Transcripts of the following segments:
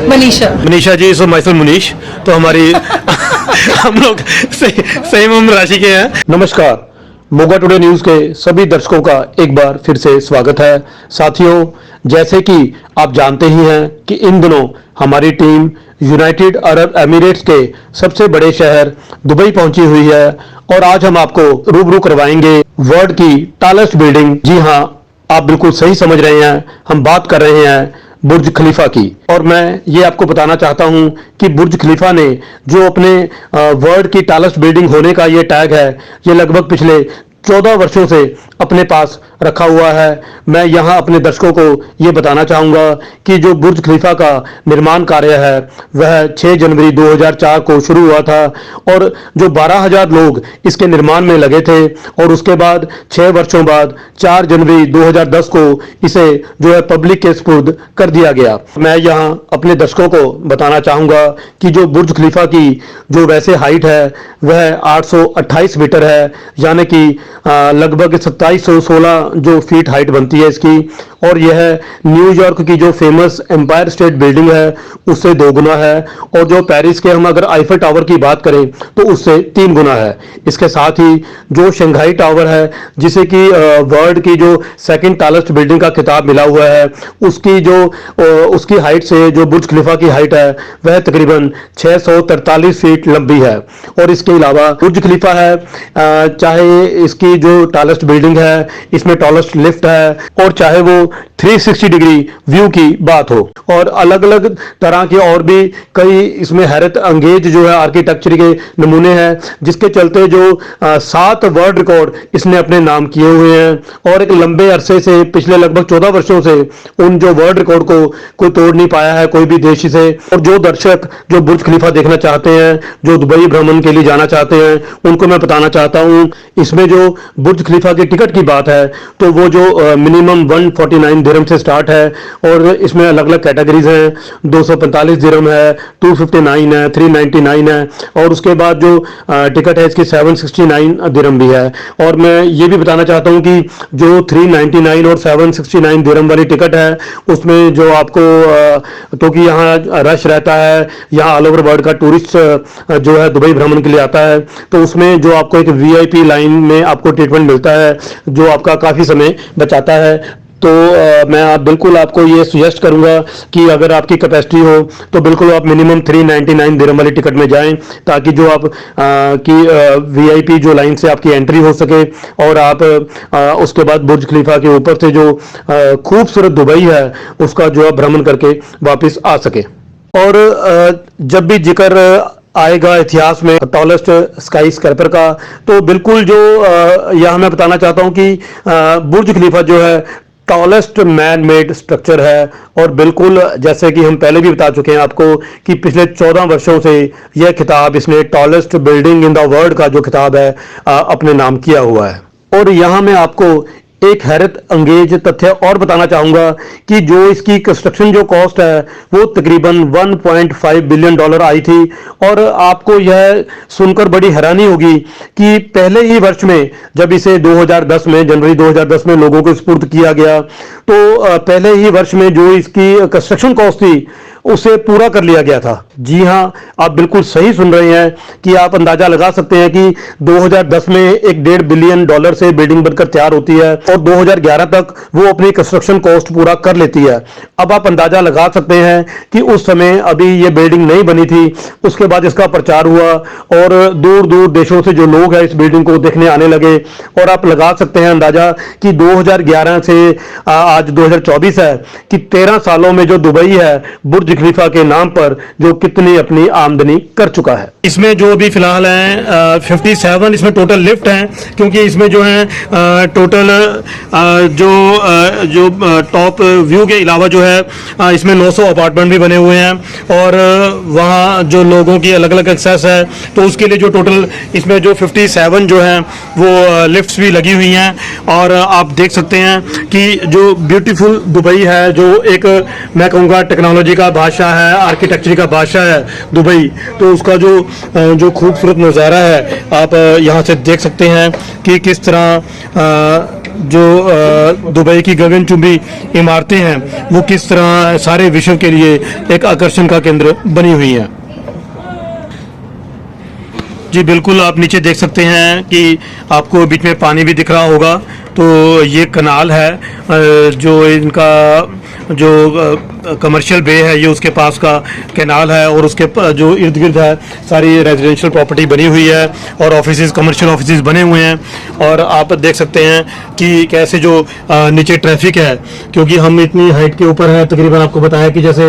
Manisha. Manisha ji, so myself Munish. तो हमारी हम लोग सेम राशि के हैं। नमस्कार, मोगा टुडे न्यूज के सभी दर्शकों का एक बार फिर से स्वागत है। साथियों, जैसे कि आप जानते ही हैं कि इन दिनों हमारी टीम यूनाइटेड अरब एमिरेट्स के सबसे बड़े शहर दुबई पहुंची हुई है और आज हम आपको रूबरू करवाएंगे वर्ल्ड की टॉलेस्ट बिल्डिंग। जी हां, आप बिल्कुल सही समझ रहे हैं, हम बात कर रहे हैं बुर्ज खलीफा की। और मैं ये आपको बताना चाहता हूं कि बुर्ज खलीफा ने जो अपने वर्ल्ड की टॉलेस्ट बिल्डिंग होने का ये टैग है, ये लगभग पिछले 14 वर्षों से अपने पास रखा हुआ है। मैं यहाँ अपने दर्शकों को ये बताना चाहूँगा कि जो बुर्ज खलीफा का निर्माण कार्य है वह 6 जनवरी 2004 को शुरू हुआ था और जो 12,000 लोग इसके निर्माण में लगे थे और उसके बाद 6 वर्षों बाद 4 जनवरी 2010 को इसे जो है पब्लिक के सुपुर्द कर दिया गया। मैं यहाँ अपने दर्शकों को बताना चाहूँगा कि जो बुर्ज खलीफा की जो वैसे हाइट है वह 828 मीटर है, यानी कि लगभग 2716 जो फीट हाइट बनती है इसकी। और यह न्यूयॉर्क की जो फेमस एम्पायर स्टेट बिल्डिंग है उससे 2 गुना है और जो पेरिस के हम अगर आईफल टावर की बात करें तो उससे 3 गुना है। इसके साथ ही जो शंघाई टावर है जिसे कि वर्ल्ड की जो सेकंड टॉलेस्ट बिल्डिंग का खिताब मिला हुआ है, उसकी हाइट से जो बुर्ज खलीफा की हाइट है वह तकरीबन 643 फीट लंबी है। और इसके अलावा बुर्ज खलीफा है, चाहे इसकी जो टॉलेस्ट बिल्डिंग है इसमें टॉलेस्ट लिफ्ट है और चाहे वो 360 डिग्री व्यू की बात हो, और अलग अलग तरह के और भी कई इसमें हैरत अंगेज जो है आर्किटेक्चर के नमूने हैं, जिसके चलते जो 7 वर्ल्ड रिकॉर्ड इसने अपने नाम किए हुए हैं। और एक लंबे अरसे से पिछले लगभग 14 वर्षों से उन जो वर्ल्ड रिकॉर्ड को कोई तोड़ नहीं पाया है कोई भी देश से। और जो दर्शक जो बुर्ज खलीफा देखना चाहते हैं, जो दुबई भ्रमण के लिए जाना चाहते हैं, उनको मैं बताना चाहता हूं इसमें जो बुर्ज खलीफा की टिकट की बात है तो वो जो मिनिमम 149 दिरहम से स्टार्ट है और इसमें अलग अलग कैटेगरीज हैं। 245 दिरहम है, 259 है, 399 है और उसके बाद जो टिकट है इसकी 769 दिरहम भी है। और मैं ये भी बताना चाहता हूँ कि जो 399 और 769 दिरहम वाली टिकट है उसमें जो आपको तो कि यहाँ रश रहता है, यहाँ ऑल ओवर वर्ल्ड का टूरिस्ट जो है दुबई भ्रमण के लिए आता है, तो उसमें जो आपको एक वीआईपी लाइन में आपको ट्रीटमेंट मिलता है जो आपका काफ़ी समय बचाता है। तो मैं बिल्कुल आपको ये सुजेस्ट करूंगा कि अगर आपकी कैपेसिटी हो तो बिल्कुल आप मिनिमम 399 दिरहम वाली टिकट में जाएं, ताकि जो आप की वीआईपी जो लाइन से आपकी एंट्री हो सके और आप उसके बाद बुर्ज खलीफा के ऊपर से जो खूबसूरत दुबई है उसका जो है भ्रमण करके वापस आ सके। और जब भी जिक्र आएगा इतिहास में टॉलेस्ट स्काई स्क्रैपर का, तो बिल्कुल जो यहाँ मैं बताना चाहता हूँ कि बुर्ज खलीफा जो है टॉलेस्ट मैन मेड स्ट्रक्चर है। और बिल्कुल जैसे कि हम पहले भी बता चुके हैं आपको कि पिछले 14 वर्षों से यह खिताब इसने tallest building in the world का जो खिताब है अपने नाम किया हुआ है। और यहाँ मैं आपको एक हैरत अंगेज तथ्य और बताना चाहूंगा कि जो इसकी कंस्ट्रक्शन जो कॉस्ट है वो तकरीबन 1.5 बिलियन डॉलर आई थी। और आपको यह सुनकर बड़ी हैरानी होगी कि पहले ही वर्ष में जब इसे 2010 में जनवरी 2010 में लोगों को सुपुर्द किया गया तो पहले ही वर्ष में जो इसकी कंस्ट्रक्शन कॉस्ट थी उसे पूरा कर लिया गया था। जी हां, आप बिल्कुल सही सुन रहे हैं कि आप अंदाजा लगा सकते हैं कि 2010 में एक 1.5 बिलियन डॉलर से बिल्डिंग बनकर तैयार होती है और 2011 तक वो अपनी कंस्ट्रक्शन कॉस्ट पूरा कर लेती है। अब आप अंदाजा लगा सकते हैं कि उस समय अभी ये बिल्डिंग नहीं बनी थी, उसके बाद इसका प्रचार हुआ और दूर दूर देशों से जो लोग हैं इस बिल्डिंग को देखने आने लगे। और आप लगा सकते हैं अंदाजा कि 2011 से आज 2024 है कि 13 सालों में जो दुबई है बुर्ज खलीफा के नाम पर जो कितनी अपनी आमदनी कर चुका है। इसमें जो अभी फिलहाल है 57 इसमें टोटल लिफ्ट हैं, क्योंकि इसमें जो है टोटल जो टॉप व्यू के अलावा जो है इसमें 900 अपार्टमेंट भी बने हुए हैं और वहाँ जो लोगों की अलग अलग एक्सेस है तो उसके लिए जो टोटल इसमें जो 57 जो है वो लिफ्ट्स भी लगी हुई हैं। और आप देख सकते हैं कि जो ब्यूटीफुल दुबई है, जो एक मैं कहूँगा टेक्नोलॉजी का बादशाह है, आर्किटेक्चर का बादशाह है दुबई, तो उसका जो खूबसूरत नज़ारा है आप यहाँ से देख सकते हैं कि किस तरह जो दुबई की गगनचुंबी इमारतें हैं वो किस तरह सारे विश्व के लिए एक आकर्षण का केंद्र बनी हुई हैं। जी बिल्कुल, आप नीचे देख सकते हैं कि आपको बीच में पानी भी दिख रहा होगा। तो ये कनाल है जो इनका जो कमर्शियल बे है, ये उसके पास का कैनाल है और उसके जो इर्द गिर्द है सारी रेजिडेंशियल प्रॉपर्टी बनी हुई है और ऑफिसेज, कमर्शियल ऑफिसेज बने हुए हैं। और आप देख सकते हैं कि कैसे जो नीचे ट्रैफिक है, क्योंकि हम इतनी हाइट के ऊपर है, तकरीबन आपको बताया कि जैसे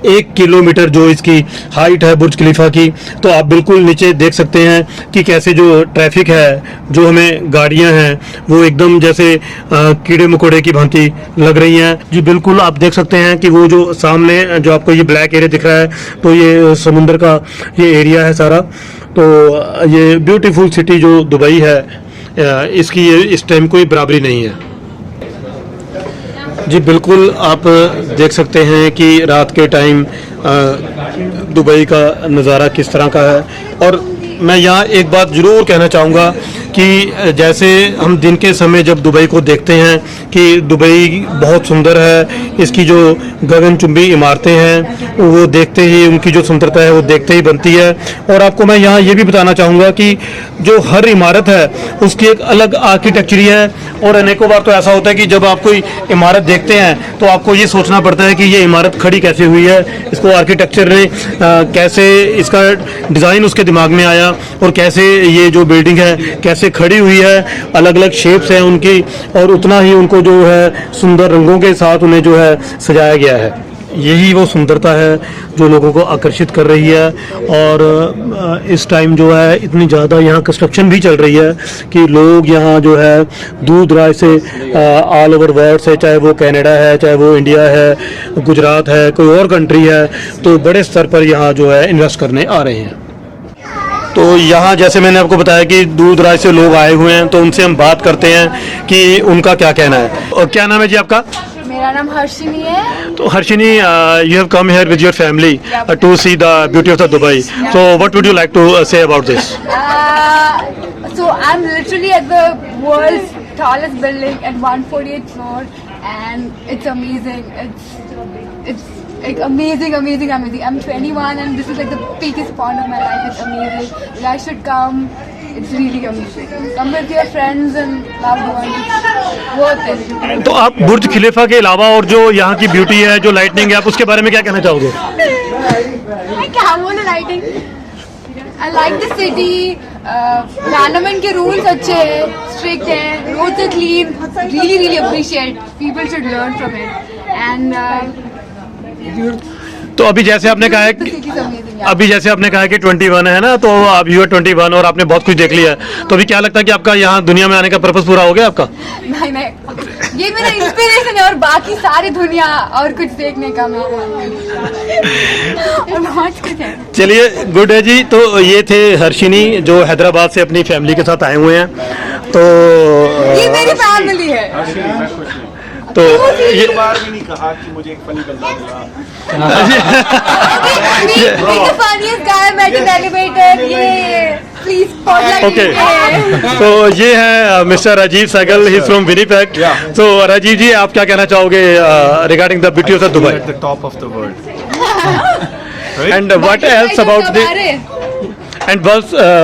1 किलोमीटर जो इसकी हाइट है बुर्ज खलीफा की, तो आप बिल्कुल नीचे देख सकते हैं कि कैसे जो ट्रैफिक है, जो हमें गाड़ियाँ हैं वो एकदम जैसे कीड़े मकोड़े की भांति लग रही हैं। जी बिल्कुल, आप देख सकते हैं कि वो जो सामने जो आपको ये ब्लैक एरिया दिख रहा है, तो ये समुंदर का ये एरिया है सारा। तो ये ब्यूटीफुल सिटी जो दुबई है, इसकी ये इस टाइम कोई बराबरी नहीं है। जी बिल्कुल, आप देख सकते हैं कि रात के टाइम दुबई का नज़ारा किस तरह का है। और मैं यहाँ एक बात ज़रूर कहना चाहूँगा कि जैसे हम दिन के समय जब दुबई को देखते हैं कि दुबई बहुत सुंदर है, इसकी जो गगनचुंबी इमारतें हैं वो देखते ही, उनकी जो सुंदरता है वो देखते ही बनती है। और आपको मैं यहाँ ये भी बताना चाहूँगा कि जो हर इमारत है उसकी एक अलग आर्किटेक्चरी है। और अनेकों बार तो ऐसा होता है कि जब आप कोई इमारत देखते हैं तो आपको ये सोचना पड़ता है कि ये इमारत खड़ी कैसे हुई है, इसको आर्किटेक्चर ने कैसे, इसका डिज़ाइन उसके दिमाग में आया और कैसे ये जो बिल्डिंग है कैसे खड़ी हुई है, अलग अलग शेप्स हैं उनकी, और उतना ही उनको जो है सुंदर रंगों के साथ उन्हें जो है सजाया गया है। यही वो सुंदरता है जो लोगों को आकर्षित कर रही है। और इस टाइम जो है इतनी ज़्यादा यहाँ कंस्ट्रक्शन भी चल रही है कि लोग यहाँ जो है दूर दराज से ऑल ओवर वर्ल्ड से, चाहे वो कनाडा है, चाहे वो इंडिया है, गुजरात है, कोई और कंट्री है, तो बड़े स्तर पर यहाँ जो है इन्वेस्ट करने आ रहे हैं। तो यहाँ जैसे मैंने आपको बताया कि दूर दराज से लोग आए हुए हैं, तो उनसे हम बात करते हैं कि उनका क्या कहना है। और क्या नाम है जी आपका? मेरा नाम हर्षिनी है। तो Harshini, you have come here with your family to see the beauty of the Dubai. So what would you like to say about this? So I'm literally at the world's tallest building at 148th floor, and it's amazing. It's like amazing. I'm 21 and this is like the peakest point of my life. It's amazing. You guys should come. It's really amazing. Come with your friends and loved ones. It's worth it. तो आप बुर्ज खलीफा के अलावा और जो यहाँ की beauty है, जो लाइटनिंग है, आप उसके बारे में क्या कहना चाहोगे? मैं क्या बोलूं, lighting. I like the city. Government के रूल्स अच्छे हैं, स्ट्रिक्ट हैं, roads are clean. Really appreciate. People should learn from it. And तो अभी जैसे आपने कहा है कि 21 है ना, तो आप यू 21 और आपने बहुत कुछ देख लिया है, तो अभी क्या लगता है कि आपका यहाँ दुनिया में आने का पर्पस पूरा हो गया आपका? नहीं, ये मेरा इंस्पिरेशन है और बाकी सारी दुनिया और कुछ देखने का मेरा और बहुत कुछ है। चलिए, गुड है जी। तो ये थे हर्षिनी जो हैदराबाद से अपनी फैमिली के साथ आए हुए हैं। तो ये मेरी फैमिली है। तो ये बार भी नहीं कहा कि मुझे एक फनी बंदा मिला। funniest guy I met in elevator. ये please spotlight ओके, कीजिए। तो ये है mister Rajeev Sehgal, he is from Winnipeg. तो राजीव जी, आप क्या कहना चाहोगे regarding the beauty of the Dubai? At the top of the world. And what else about the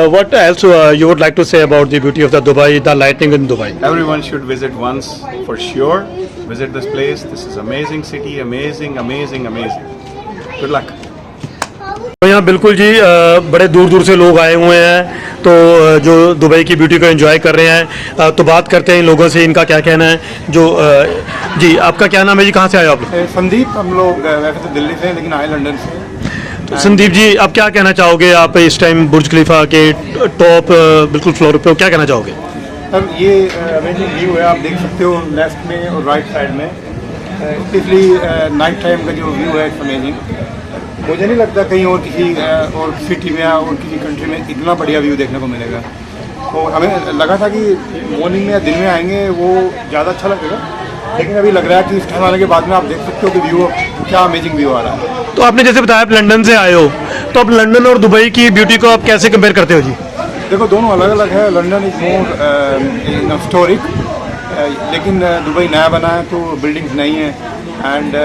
what else you would like to say about the beauty of the Dubai, the lighting in Dubai? Everyone should visit once for sure. Visit this place. This is amazing city. Amazing. Good luck. तो यहाँ बिल्कुल जी बड़े दूर दूर से लोग आए हुए हैं, तो जो दुबई की ब्यूटी को एंजॉय कर रहे हैं। तो बात करते हैं इन लोगों से, इनका क्या कहना है। जो जी, आपका क्या नाम है जी, कहाँ से आए आप लोग? संदीप, हम लोग वैसे तो दिल्ली से लेकिन आए लंदन से। तो संदीप जी, आप क्या कहना चाहोगे? आप इस टाइम बुर्ज खलीफा के टॉप बिल्कुल फ्लोर पे हो, क्या कहना चाहोगे? अब ये अमेजिंग व्यू है, आप देख सकते हो लेफ्ट में और राइट साइड में। स्पेशली नाइट टाइम का जो व्यू है, इट्स अमेजिंग। मुझे नहीं लगता कहीं और किसी और सिटी में और किसी कंट्री में इतना बढ़िया व्यू देखने को मिलेगा। तो हमें लगा था कि मॉर्निंग में या दिन में आएंगे वो ज़्यादा अच्छा लगेगा, लेकिन अभी लग रहा है कि इस टाइम आने के बाद में आप देख सकते हो कि व्यू क्या अमेजिंग व्यू आ रहा है। तो आपने जैसे बताया आप लंदन से आए हो, तो आप लंदन और दुबई की ब्यूटी को आप कैसे कंपेयर करते हो जी? देखो, दोनों अलग अलग है। लंदन इज मोर हिस्टोरिक लेकिन दुबई नया बना है तो बिल्डिंग्स नहीं है एंड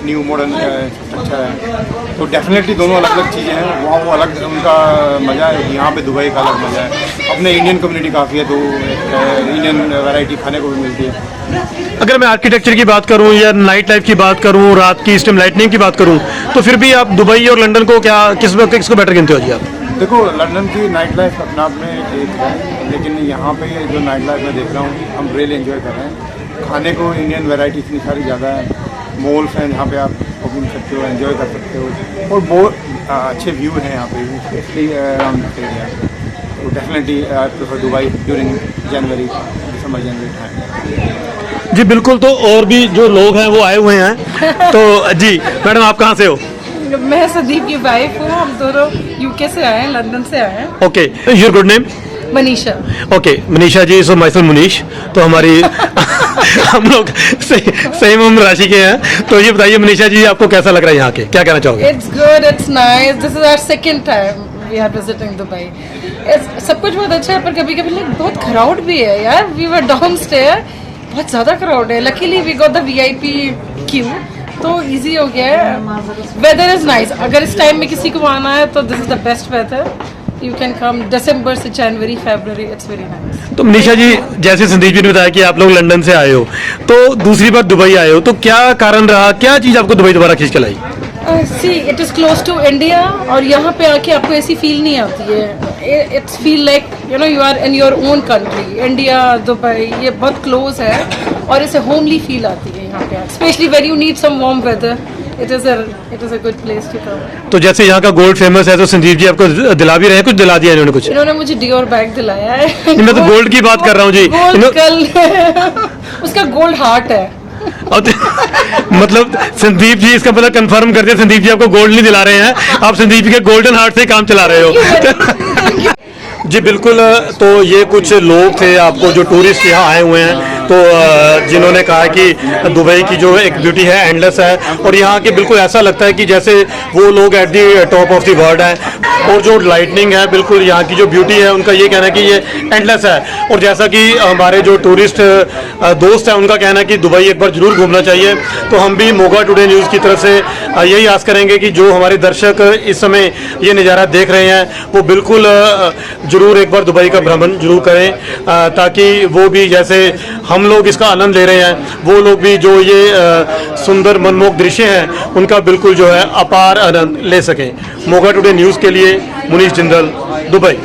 न्यू मॉडर्न अच्छा है, तो डेफिनेटली दोनों अलग अलग चीज़ें हैं। वहाँ वो अलग उनका मज़ा है, यहाँ पे दुबई का अलग मज़ा है। अपने इंडियन कम्युनिटी काफ़ी है तो इंडियन वैरायटी खाने को भी मिलती है। अगर मैं आर्किटेक्चर की बात करूं या नाइट लाइफ की बात करूं, रात की स्टिम लाइटनिंग की बात करूं, तो फिर भी आप दुबई और लंदन को क्या किसको बेटर गिनते हो जी आप? देखो, लंदन की नाइट लाइफ अपने आप में एक है, लेकिन यहाँ पे जो नाइट लाइफ मैं देख रहा हूँ हम रियली एंजॉय कर रहे हैं। खाने को इंडियन वैरायटी इतनी सारी ज़्यादा है, मॉल्स हैं जहाँ पे आप घूम सकते हो, एंजॉय कर सकते हो, और बहुत अच्छे व्यू हैं यहाँ पे, स्पेशली अराउंड दिस एरिया। तो definitely I prefer Dubai during December January time. जी बिल्कुल, तो और भी जो लोग हैं वो आए हुए हैं। तो जी मैडम, आप कहाँ से हो? मैं संदीप की वाइफ हूँ, हम दोनों यूके से आए हैं, लंदन से आए हैं। Okay, your good name? Manisha. Okay Manisha ji, so myself Munish. तो हमारी हम लोग सेम उम्र राशि के हैं। तो ये बताइए मनीषा जी, आपको कैसा लग रहा है यहाँ के, क्या कहना चाहोगे? It's good, it's nice, this is our second time we are visiting Dubai. सब कुछ बहुत अच्छा है, पर कभी कभी बहुत क्राउड भी है यार। वी वर डाउनस्टेयर, बहुत ज़्यादा क्राउड है। Luckily we got the VIP queue, तो इजी हो गया है। वेदर इज नाइस, अगर इस टाइम में किसी को आना है तो this is the best weather. You can come दिसंबर से जनवरी फरवरी, इट्स वेरी नाइस। तो मनीषा जी, जैसे संदीप जी ने बताया कि आप लोग लंदन से आए हो, तो दूसरी बार दुबई आए हो, तो क्या कारण रहा, क्या चीज़ आपको दुबई दोबारा खींच के लाई? See it is close to India, और यहाँ पे आके आपको ऐसी फील नहीं आती है। It's feel like you are in your own country. India, Dubai, ये बहुत क्लोज है और इसे होमली फील आती है यहाँ पे, specially when you need some warm weather. It is a good place to come. तो जैसे यहाँ का गोल्ड फेमस है, तो संदीप जी आपको दिला भी रहे हैं, कुछ दिला दिया इन्होंने कुछ? इन्होंने मुझे डियोर बैग दिलाया है। मैं तो गोल्ड की बात कर रहा हूँ जी। गोल्ड कल उसका गोल्ड हार्ट है। मतलब संदीप जी, इसका पता कंफर्म कर दिया, संदीप जी आपको गोल्ड नहीं दिला रहे हैं, आप संदीप जी के गोल्डन हार्ट से काम चला रहे हो। जी बिल्कुल, तो ये कुछ लोग थे आपको जो टूरिस्ट यहाँ आए हुए हैं, तो जिन्होंने कहा कि दुबई की जो एक ब्यूटी है एंडलेस है, और यहाँ के बिल्कुल ऐसा लगता है कि जैसे वो लोग at the top of the world हैं, और जो लाइटनिंग है बिल्कुल यहाँ की जो ब्यूटी है, उनका ये कहना है कि ये एंडलेस है। और जैसा कि हमारे जो टूरिस्ट दोस्त हैं उनका कहना है कि दुबई एक बार जरूर घूमना चाहिए। तो हम भी मोगा टुडे न्यूज़ की तरफ से यही आस करेंगे कि जो हमारे दर्शक इस समय ये नज़ारा देख रहे हैं, वो बिल्कुल जरूर एक बार दुबई का भ्रमण जरूर करें, ताकि वो भी जैसे हम लोग इसका आनंद ले रहे हैं, वो लोग भी जो ये सुंदर मनमोहक दृश्य हैं उनका बिल्कुल जो है अपार आनंद ले सकें। मोगा टुडे न्यूज़ के लिए मुनीश जिंदल, दुबई।